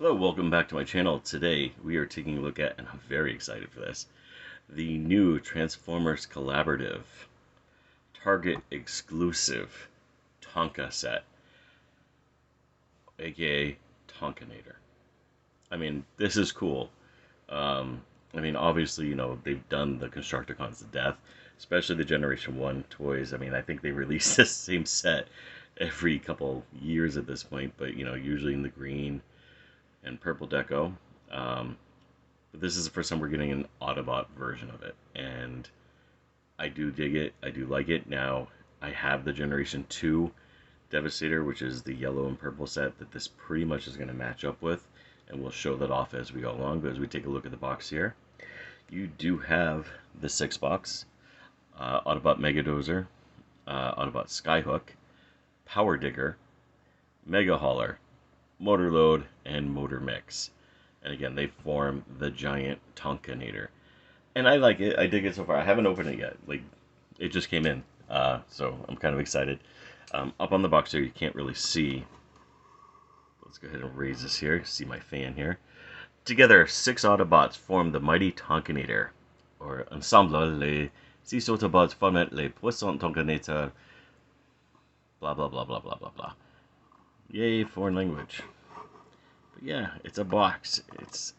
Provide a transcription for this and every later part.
Hello, welcome back to my channel. Today we are taking a look at, and I'm very excited for this, the new Transformers Collaborative Target exclusive Tonka set, aka Tonkinator. I mean, this is cool. Obviously, they've done the Constructicons to death, especially the Generation 1 toys. I think they release the same set every couple years at this point, but, usually in the green and purple deco. But this is the first time we're getting an Autobot version of it, and I do dig it. I do like it. Now, I have the Generation 2 Devastator, which is the yellow and purple set that this pretty much is going to match up with, and we'll show that off as we go along. But as we take a look at the box here, you do have the 6-box Autobot Mega Dozer, Autobot Skyhook, Power Digger, Mega Hauler, Motor Load, and Motor Mix. And again, they form the giant Tonkanator. And I like it. I dig it so far. I haven't opened it yet. It just came in. So I'm kind of excited. Up on the box here, you can't really see. Let's go ahead and raise this here. See my fan here. Together, 6 Autobots form the mighty Tonkinator. Or ensemble, les 6 Autobots forment les puissants Tonkanator. Blah, blah, blah, blah, blah, blah, blah. Yay, foreign language. But yeah, it's a box. It's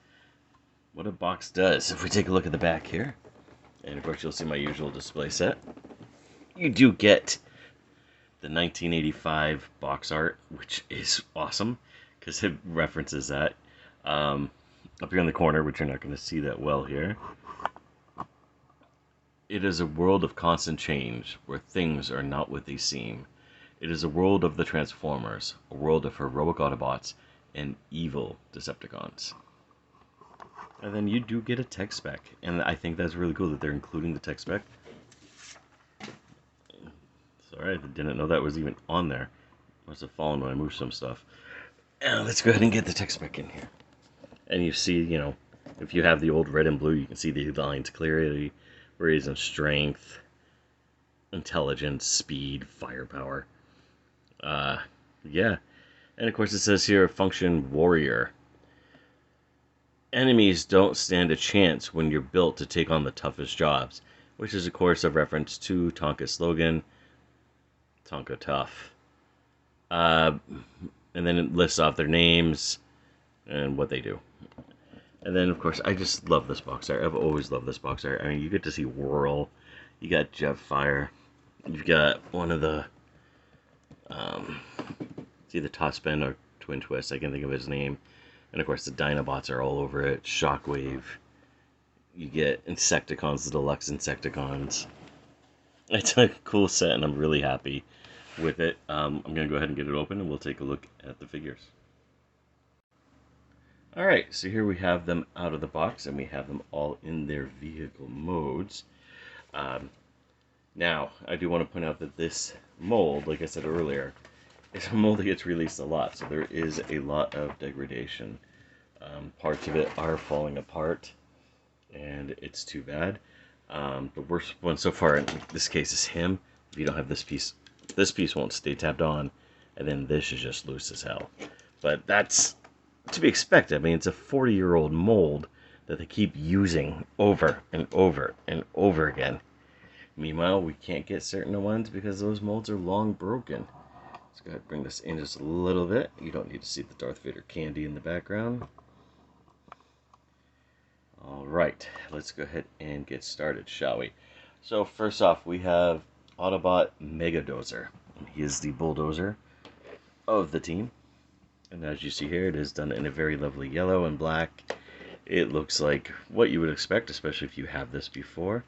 what a box does. If we take a look at the back here, and of course you'll see my usual display set, you do get the 1985 box art, which is awesome because it references that. Up here in the corner, which you're not going to see that well here, it is a world of constant change where things are not what they seem. It is a world of the Transformers, a world of heroic Autobots and evil Decepticons. And then you do get a tech spec, and I think that's really cool that they're including the tech spec. Sorry, I didn't know that was even on there. Must have fallen when I moved some stuff. Let's go ahead and get the tech spec in here. And you see, if you have the old red and blue, you can see the lines clearly, raise in strength, intelligence, speed, firepower. Yeah. And of course it says here, function warrior. Enemies don't stand a chance when you're built to take on the toughest jobs, which is of course a reference to Tonka's slogan, Tonka Tough. And then it lists off their names and what they do. And then of course I just love this box art. I've always loved this box art. I mean, you get to see Whirl, you got Jetfire, you've got one of the it's either Topspin or Twin Twist, I can't think of his name. And of course the Dinobots are all over it. Shockwave. You get Insecticons, the deluxe Insecticons. It's a cool set and I'm really happy with it. I'm going to go ahead and get it open and we'll take a look at the figures. Alright, so here we have them out of the box and we have them all in their vehicle modes. Now, I do want to point out that this mold, like I said earlier, is a mold that gets released a lot, so there is a lot of degradation. Parts of it are falling apart, and it's too bad. The worst one so far in this case is him. If you don't have this piece won't stay tapped on, and then this is just loose as hell. But that's to be expected. I mean, it's a 40-year-old mold that they keep using over and over and over again. Meanwhile, we can't get certain ones because those molds are long broken. Let's go ahead and bring this in just a little bit. You don't need to see the Darth Vader candy in the background. Alright, let's go ahead and get started, shall we? So first off, we have Autobot Mega Dozer. He is the bulldozer of the team. And as you see here, it is done in a very lovely yellow and black. It looks like what you would expect, especially if you have this before.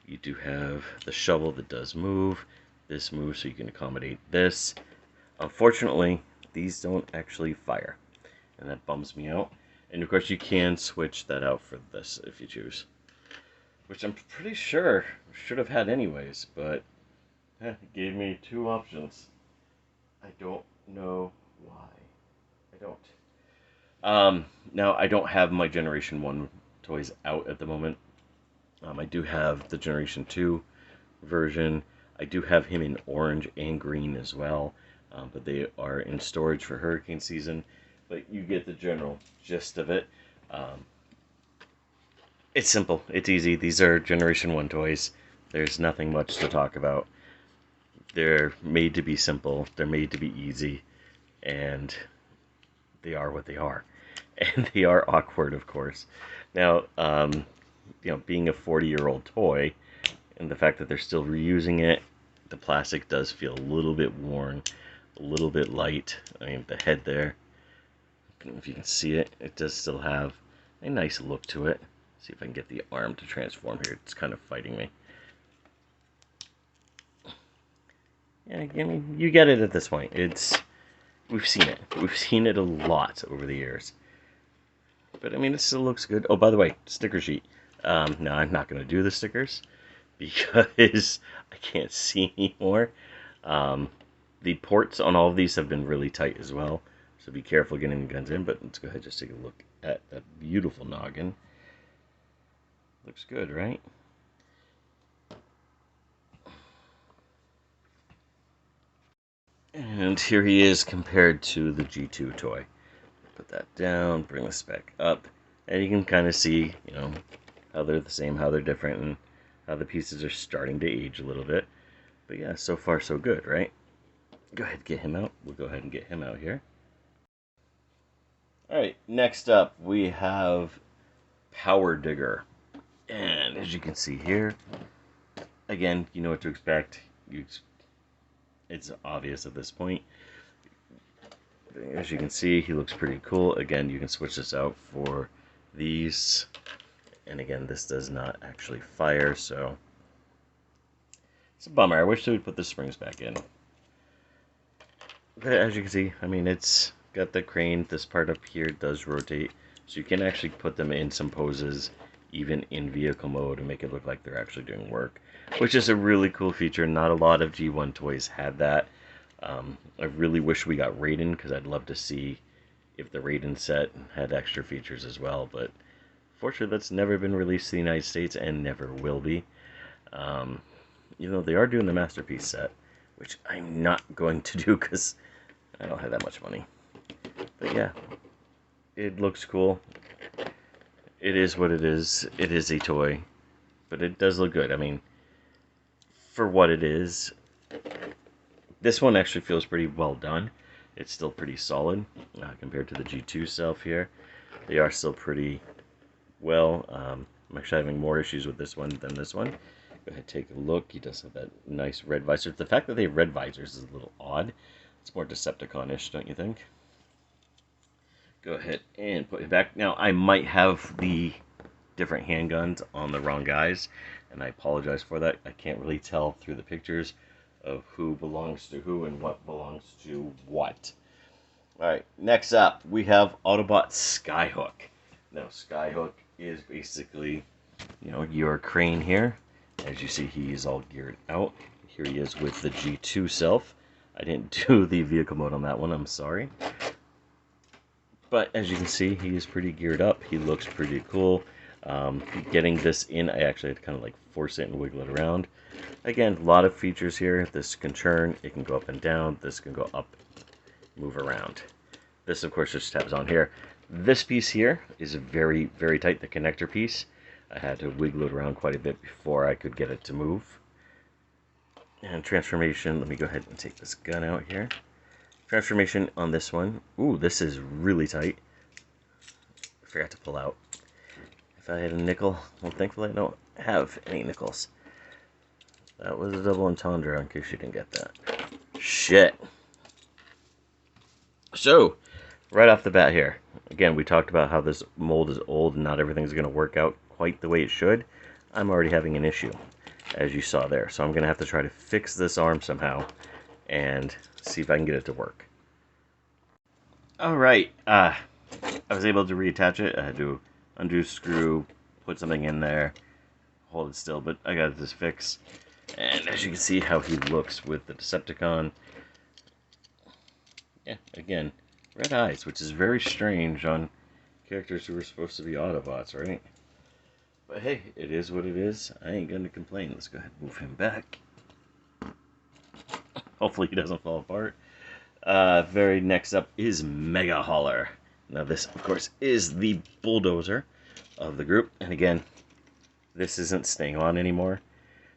You do have the shovel that does move. This moves so you can accommodate this. Unfortunately, these don't actually fire, and that bums me out. And of course you can switch that out for this if you choose, which I'm pretty sure should have had anyways, but it gave me 2 options. I don't know why. I don't. Now I don't have my Generation 1 toys out at the moment. I do have the Generation 2 version. I do have him in orange and green as well, but they are in storage for hurricane season. but you get the general gist of it. Um, it's simple. It's easy. These are Generation 1 toys. There's nothing much to talk about. They're made to be simple. They're made to be easy. And they are what they are. And they are awkward, of course. Now, being a 40-year-old toy, and the fact that they're still reusing it, the plastic does feel a little bit worn, a little bit light. I mean, the head there, I don't know if you can see it, it does still have a nice look to it. See if I can get the arm to transform here. It's kind of fighting me. Yeah, I mean, you get it at this point. We've seen it. We've seen it a lot over the years. But I mean, it still looks good. Oh, by the way, sticker sheet. No, I'm not going to do the stickers because I can't see anymore. The ports on all of these have been really tight as well, so be careful getting the guns in. But let's go ahead and just take a look at that beautiful noggin. Looks good, right? And here he is compared to the G2 toy. Put that down, bring this back up, and you can kind of see, how they're the same, how they're different, and how the pieces are starting to age a little bit. But yeah, so far so good, right? Go ahead and get him out. We'll go ahead and get him out here. Alright, next up we have Power Digger. And as you can see here, again, you know what to expect. It's obvious at this point. As you can see, he looks pretty cool. Again, you can switch this out for these. And again, this does not actually fire, so it's a bummer. I wish they would put the springs back in. But as you can see, I mean, it's got the crane. This part up here does rotate, so you can actually put them in some poses, even in vehicle mode, and make it look like they're actually doing work, which is a really cool feature. Not a lot of G1 toys had that. I really wish we got Raiden, because I'd love to see if the Raiden set had extra features as well, but fortunately that's never been released in the United States and never will be. They are doing the Masterpiece set, which I'm not going to do because I don't have that much money. But yeah, it looks cool. It is what it is. It is a toy, but it does look good. I mean, for what it is, this one actually feels pretty well done. It's still pretty solid compared to the G2 self here. They are still pretty well. I'm actually having more issues with this one than this one. Go ahead, take a look. He does have that nice red visor. The fact that they have red visors is a little odd. It's more Decepticon-ish, don't you think? Go ahead and put it back. Now, I might have the different handguns on the wrong guys, and I apologize for that. I can't really tell through the pictures of who belongs to who and what belongs to what. Alright, next up, we have Autobot Skyhook. Now, Skyhook is basically, your crane here. As you see, he's all geared out. Here he is with the G2 self. I didn't do the vehicle mode on that one, I'm sorry. But as you can see, he is pretty geared up. He looks pretty cool. Getting this in, I actually had to kind of like force it and wiggle it around. Again, a lot of features here. This can turn, it can go up and down. This can go up, move around. This, of course, just tabs on here. This piece here is very, very tight, the connector piece. I had to wiggle it around quite a bit before I could get it to move. And transformation, let me go ahead and take this gun out here. Transformation on this one. Ooh, this is really tight. I forgot to pull out. If I had a nickel, well, thankfully I don't have any nickels. That was a double entendre in case you didn't get that. Shit. So, right off the bat here, again, we talked about how this mold is old and not everything's going to work out quite the way it should. I'm already having an issue, as you saw there. So I'm going to have to try to fix this arm somehow and see if I can get it to work. Alright, I was able to reattach it. I had to undo screw, put something in there, hold it still, but I got this fixed. And as you can see how he looks with the Decepticon. Yeah, again, red eyes, which is very strange on characters who are supposed to be Autobots, right? But hey, it is what it is. I ain't gonna complain. Let's go ahead and move him back. Hopefully he doesn't fall apart. Very next up is Mega Hauler. Now this, of course, is the bulldozer of the group. And again, this isn't staying on anymore.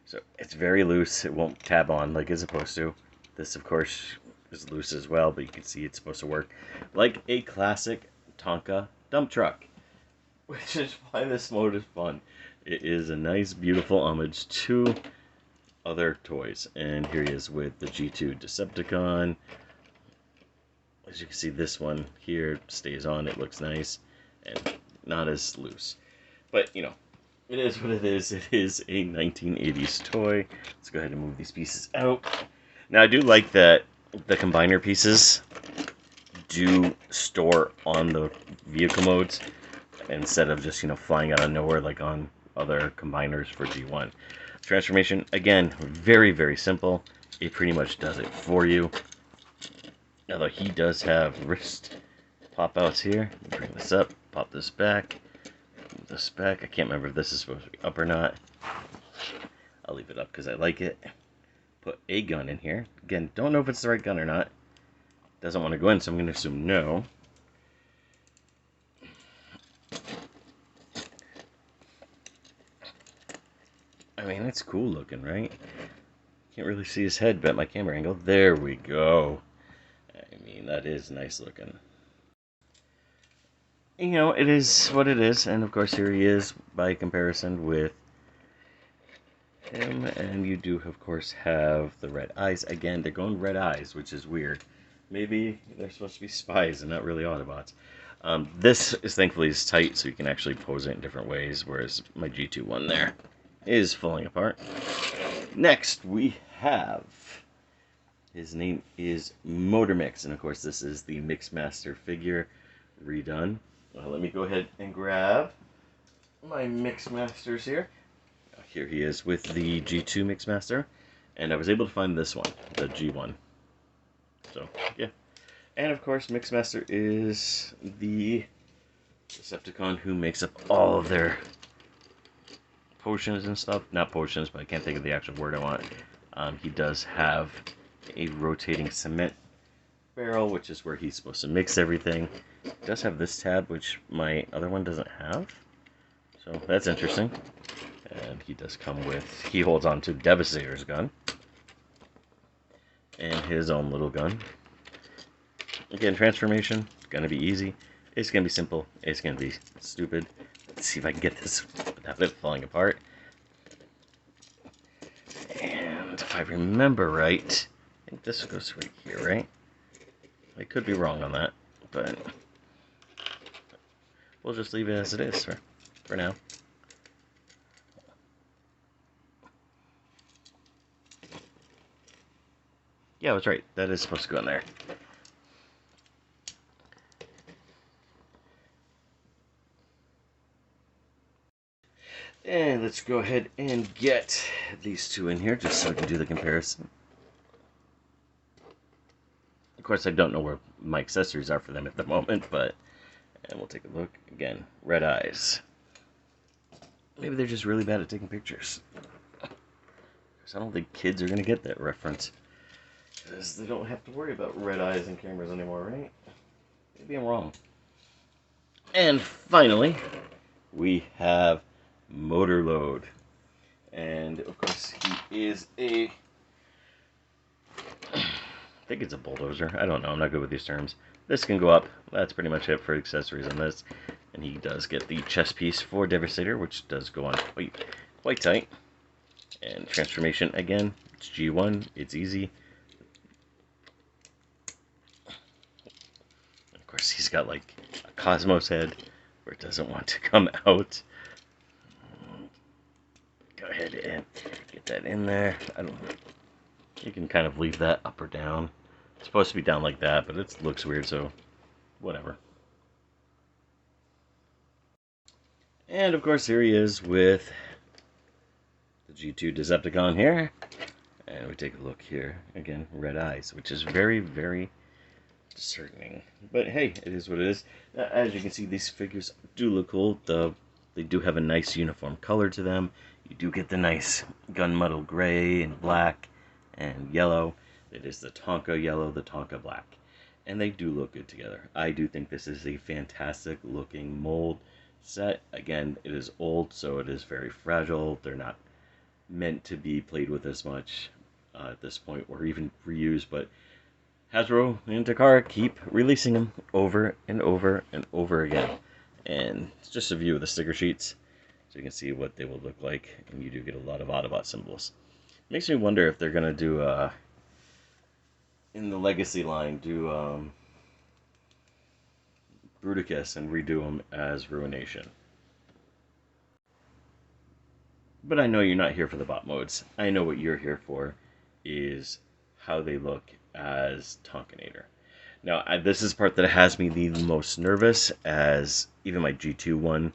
So it's very loose. It won't tab on like it's supposed to. This, of course, is loose as well, but you can see it's supposed to work like a classic Tonka dump truck, which is why this mode is fun. It is a nice, beautiful homage to other toys. And here he is with the G2 Decepticon. As you can see, this one here stays on. It looks nice and not as loose. But, you know, it is what it is. It is a 1980s toy. Let's go ahead and move these pieces out. Now, I do like that the combiner pieces do store on the vehicle modes instead of just, you know, flying out of nowhere like on other combiners for G1. Transformation, again, very, very simple. It pretty much does it for you. Although he does have wrist pop-outs here. Bring this up, pop this back. Move this back. I can't remember if this is supposed to be up or not. I'll leave it up because I like it. Put a gun in here. Again, don't know if it's the right gun or not. Doesn't want to go in, so I'm going to assume no. I mean, it's cool looking, right? Can't really see his head, but my camera angle. There we go. I mean, that is nice looking. You know, it is what it is, and of course here he is by comparison with him, and you do, of course, have the red eyes. Again, they're going red eyes, which is weird. Maybe they're supposed to be spies and not really Autobots. This is thankfully is tight, so you can actually pose it in different ways, whereas my G2 one there is falling apart. Next, we have... his name is Motor Mix, and of course this is the Mixmaster figure redone. Well, let me go ahead and grab my Mixmasters here. Here he is with the G2 Mixmaster, and I was able to find this one, the G1. So, yeah. And of course, Mixmaster is the Decepticon who makes up all of their potions and stuff. Not potions, but I can't think of the actual word I want. He does have a rotating cement barrel, which is where he's supposed to mix everything. He does have this tab, which my other one doesn't have. So that's interesting. And he does come with, he holds on to Devastator's gun. And his own little gun. Again, transformation, gonna be easy. It's gonna be simple. It's gonna be stupid. Let's see if I can get this without it falling apart. And if I remember right, I think this goes right here, right? I could be wrong on that, but we'll just leave it as it is for now. Yeah, I was right. That is supposed to go in there. And let's go ahead and get these two in here just so I can do the comparison. Of course, I don't know where my accessories are for them at the moment, but... and we'll take a look. Again, red eyes. Maybe they're just really bad at taking pictures. Because I don't think kids are going to get that reference. Because they don't have to worry about red eyes and cameras anymore, right? Maybe I'm wrong. And finally, we have Motor Load. And, of course, he is a... I think it's a bulldozer. I don't know. I'm not good with these terms. This can go up. That's pretty much it for accessories on this. And he does get the chest piece for Devastator, which does go on quite tight. And transformation, again, it's G1. It's easy. Of course, he's got like a Cosmos head where it doesn't want to come out. Go ahead and get that in there. I don't know. You can kind of leave that up or down. It's supposed to be down like that, but it looks weird, so whatever. And of course, here he is with the G2 Decepticon here. And we take a look here. Again, red eyes, which is very, very discerning. But hey, it is what it is. As you can see, these figures do look cool. They do have a nice uniform color to them. You do get the nice gunmetal gray and black and yellow. It is the Tonka yellow, the Tonka black. and they do look good together. I do think this is a fantastic looking mold set. Again, it is old, so it is very fragile. They're not meant to be played with as much at this point, or even reused, but Hasbro and Takara keep releasing them over and over and over again. And it's just a view of the sticker sheets, so you can see what they will look like, and you do get a lot of Autobot symbols. Makes me wonder if they're going to do, in the Legacy line, do Bruticus and redo them as Ruination. But I know you're not here for the bot modes. I know what you're here for is how they look as Tonkinator. Now, this is the part that has me the most nervous, as even my G2 one,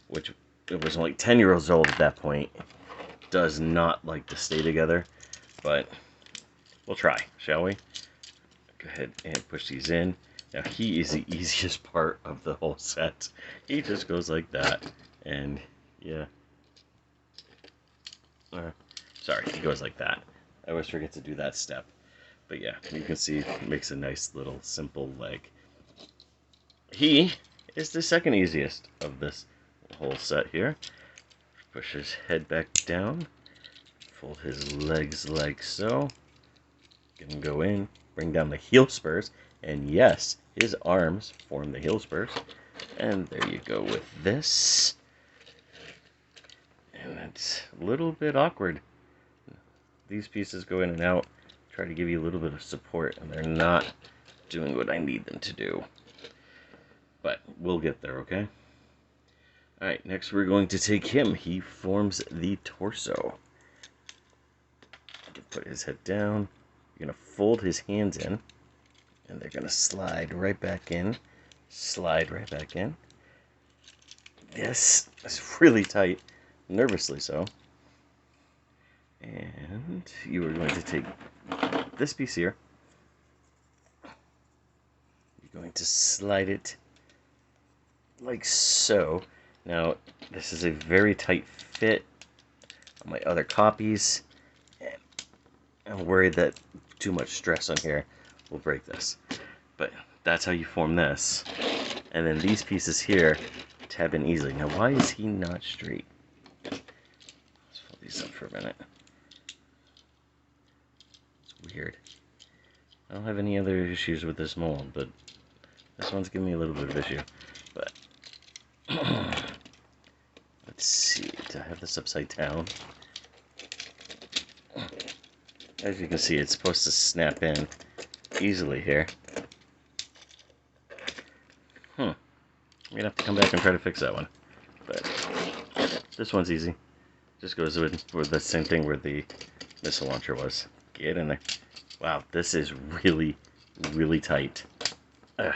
which it was only 10 years old at that point, does not like to stay together. But we'll try, shall we? Go ahead and push these in. Now, he is the easiest part of the whole set. He just goes like that, and yeah. Sorry, he goes like that. I always forget to do that step. But yeah, you can see it makes a nice little simple leg. He is the second easiest of this whole set here. Push his head back down. Fold his legs like so. Get him go in. Bring down the heel spurs. And yes, his arms form the heel spurs. And there you go with this. And it's a little bit awkward. These pieces go in and out. Try to give you a little bit of support, and they're not doing what I need them to do. But we'll get there, okay? Alright, next we're going to take him. He forms the torso. Put his head down. You're going to fold his hands in, and they're going to slide right back in. Slide right back in. This is really tight. Nervously so. And you are going to take this piece here. You're going to slide it like so. Now, this is a very tight fit on my other copies, and I'm worried that too much stress on here will break this. But that's how you form this. And then these pieces here tab in easily. Now, why is he not straight? Let's fold these up for a minute. It's weird. I don't have any other issues with this mold, but this one's giving me a little bit of issue. But let's see. Do I have this upside down? As you can see, it's supposed to snap in easily here. I'm gonna have to come back and try to fix that one. But this one's easy. Just goes with the same thing where the missile launcher was. Get in there. Wow, this is really, really tight. Again,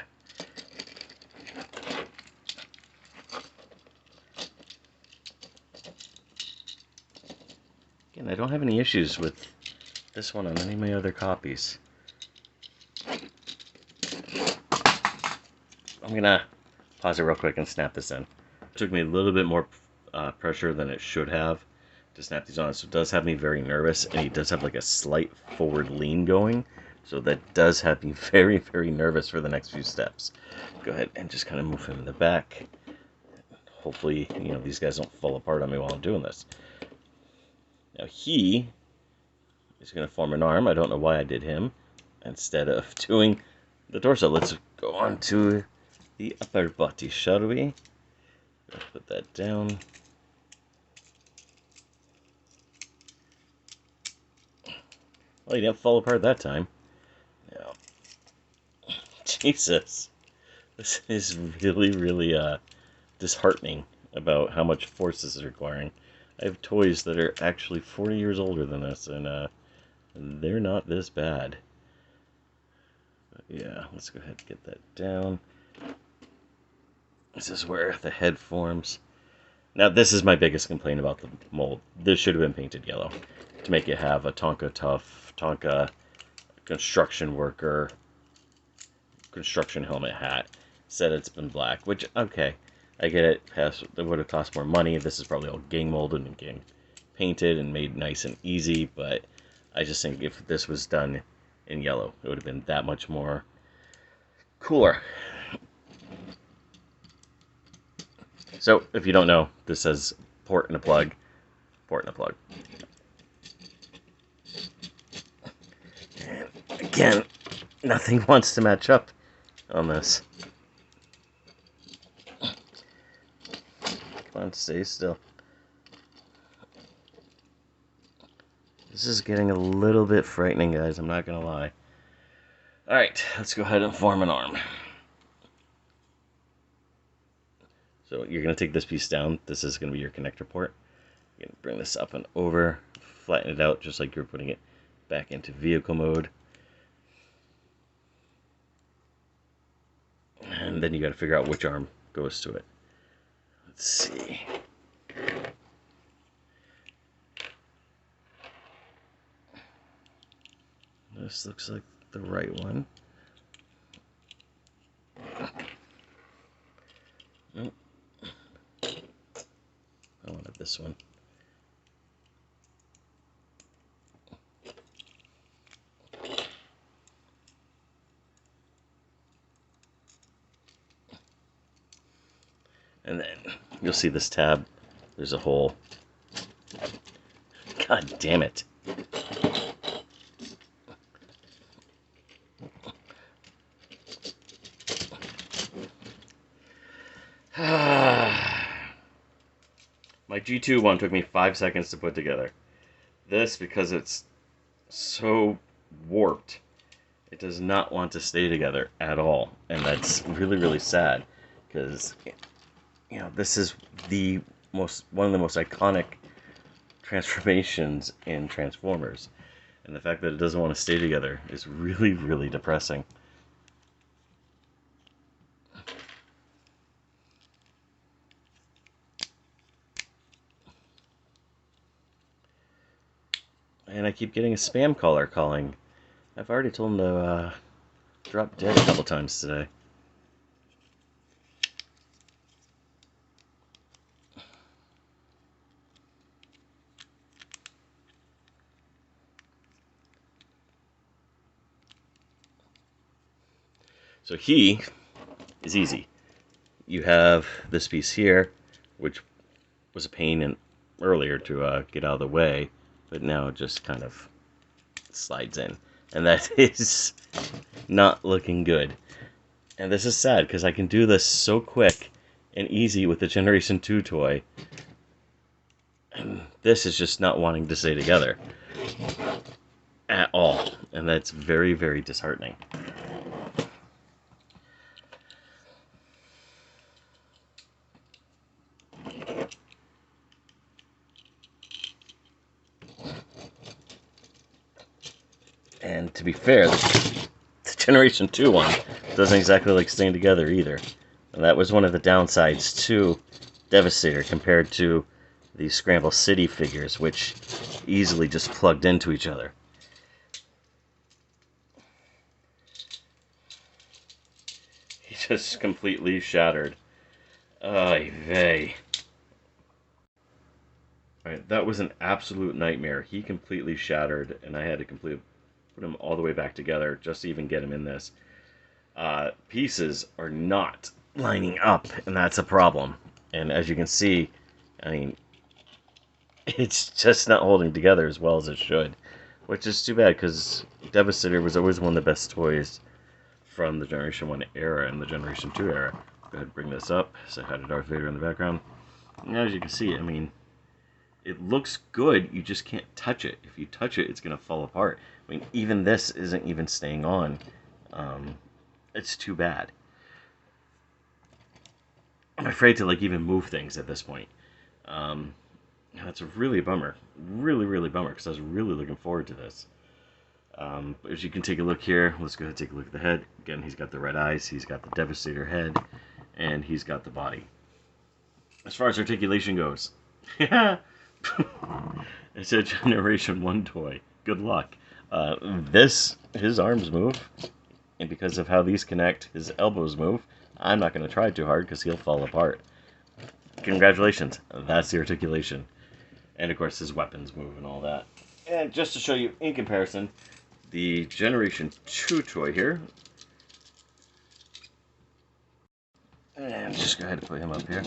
I don't have any issues with this one on any of my other copies. I'm gonna pause it real quick and snap this in. It took me a little bit more pressure than it should have to snap these on, so it does have me very nervous, and he does have like a slight forward lean going, so that does have me very, very nervous for the next few steps. Go ahead and just kind of move him in the back. Hopefully, you know, these guys don't fall apart on me while I'm doing this. Now he is going to form an arm. I don't know why I did him instead of doing the torso. Let's go on to the upper body, shall we? Let's put that down. Well, he didn't fall apart that time. Now, Jesus. This is really, really disheartening about how much force this is requiring. I have toys that are actually 40 years older than this, and they're not this bad. But yeah, let's go ahead and get that down. This is where the head forms. Now, this is my biggest complaint about the mold. This should have been painted yellow to make it have a Tonka tough, Tonka construction worker, construction helmet hat. Said it's been black, which, okay, I get it. It would have cost more money. This is probably all gang molded and gang painted and made nice and easy, but I just think if this was done in yellow, it would have been that much more cooler. So, if you don't know, this says port and a plug, port and a plug. And again, nothing wants to match up on this. Come on, stay still. This is getting a little bit frightening, guys, I'm not gonna lie. Alright, let's go ahead and form an arm. So you're going to take this piece down. This is going to be your connector port. You're going to bring this up and over, flatten it out just like you're putting it back into vehicle mode. And then you got to figure out which arm goes to it. Let's see. This looks like the right one. Nope. I wanted this one. And then you'll see this tab. There's a hole. God damn it. My G2 one took me 5 seconds to put together. This, because it's so warped, it does not want to stay together at all. And that's really, really sad, because, you know, this is one of the most iconic transformations in Transformers. And the fact that it doesn't want to stay together is really, really depressing. And I keep getting a spam caller calling. I've already told him to drop dead a couple times today. So he is easy. You have this piece here, which was a pain earlier to get out of the way, but now it just kind of slides in. And that is not looking good. And this is sad, because I can do this so quick and easy with the Generation 2 toy. And this is just not wanting to stay together at all. And that's very, very disheartening. And to be fair, the Generation 2 one doesn't exactly like staying together either. And that was one of the downsides to Devastator compared to the Scramble City figures, which easily just plugged into each other. He just completely shattered. Ay vey. Alright, that was an absolute nightmare. He completely shattered, and I had to put him all the way back together just to even get him in this. Pieces are not lining up, and that's a problem. And as you can see, I mean, it's just not holding together as well as it should, which is too bad, because Devastator was always one of the best toys from the Generation 1 era and the Generation 2 era. Go ahead and bring this up. So I had a Darth Vader in the background. And as you can see, I mean, it looks good, you just can't touch it. If you touch it, it's going to fall apart. I mean, even this isn't even staying on. It's too bad. I'm afraid to even move things at this point. That's really a bummer. Really, really bummer, because I was really looking forward to this. As you can take a look here, let's go ahead and take a look at the head. Again, he's got the red eyes, he's got the Devastator head, and he's got the body. As far as articulation goes, it's a Generation 1 toy. Good luck. His arms move, and because of how these connect, his elbows move. I'm not going to try too hard because he'll fall apart. Congratulations, that's the articulation. And of course his weapons move and all that. And just to show you in comparison, the Generation 2 toy here And just go ahead and put him up here.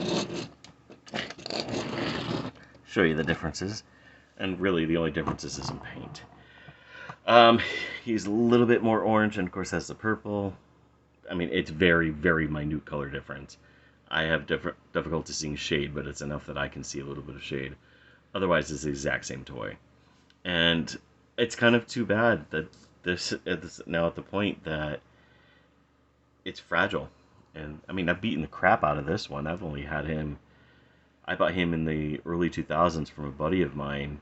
Show you the differences. And really, the only differences is in paint. He's a little bit more orange, and of course has the purple. I mean, it's very, very minute color difference. I have difficulty seeing shade, but it's enough that I can see a little bit of shade. Otherwise, it's the exact same toy. And it's kind of too bad that this is now at the point that it's fragile. And I mean, I've beaten the crap out of this one. I've only had him. I bought him in the early 2000s from a buddy of mine,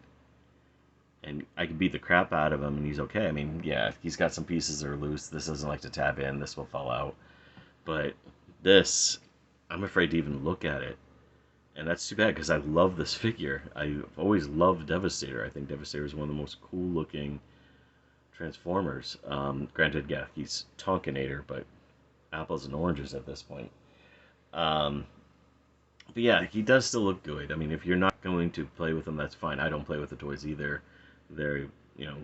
and I can beat the crap out of him, and he's okay. I mean, yeah, he's got some pieces that are loose. This doesn't like to tab in. This will fall out. But this, I'm afraid to even look at it. And that's too bad because I love this figure. I've always loved Devastator. I think Devastator is one of the most cool looking Transformers. Granted, yeah, he's Tonkanator, but apples and oranges at this point. Um, but yeah, he does still look good. I mean, if you're not going to play with them, that's fine. I don't play with the toys either. They're, you know,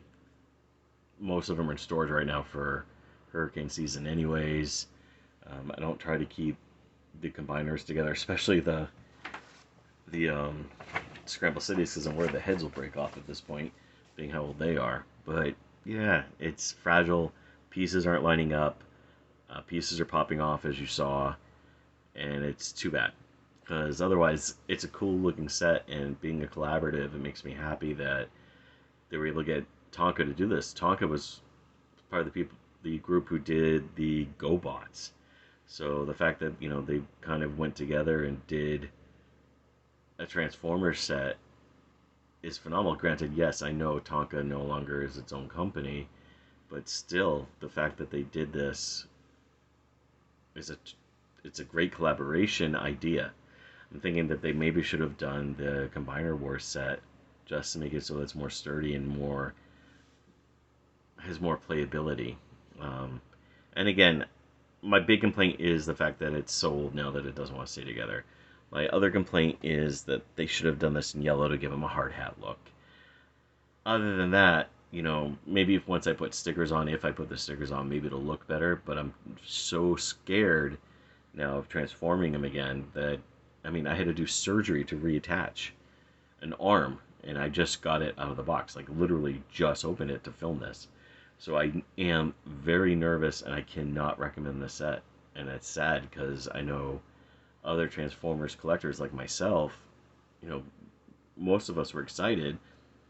most of them are in storage right now for hurricane season anyways. I don't try to keep the combiners together, especially the Scramble Cities, because I'm worried the heads will break off at this point, being how old they are. But yeah, it's fragile. Pieces aren't lining up. Pieces are popping off, as you saw, and it's too bad. Because otherwise, it's a cool looking set, and being a collaborative, it makes me happy that they were able to get Tonka to do this. Tonka was part of the group who did the GoBots. So the fact that, you know, they kind of went together and did a Transformers set is phenomenal. Granted, yes, I know Tonka no longer is its own company, but still, the fact that they did this is it's a great collaboration idea. I'm thinking that they maybe should have done the Combiner Wars set just to make it so it's more sturdy and more has more playability. Um, and again, my big complaint is the fact that it's so old now that it doesn't want to stay together. My other complaint is that they should have done this in yellow to give them a hard hat look. Other than that, you know, maybe if once I put stickers on, if I put the stickers on, maybe it'll look better. But I'm so scared now of transforming him again that, I mean, I had to do surgery to reattach an arm, and I just got it out of the box, like literally just opened it to film this. So I am very nervous, and I cannot recommend this set. And it's sad because I know other Transformers collectors like myself, you know, most of us were excited.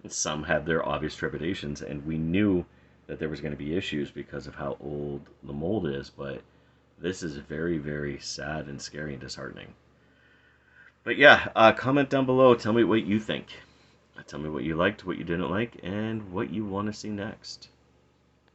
Some had their obvious trepidations, and we knew that there was going to be issues because of how old the mold is, but this is very, very sad and scary and disheartening. But yeah, comment down below. Tell me what you think. Tell me what you liked, what you didn't like, and what you want to see next.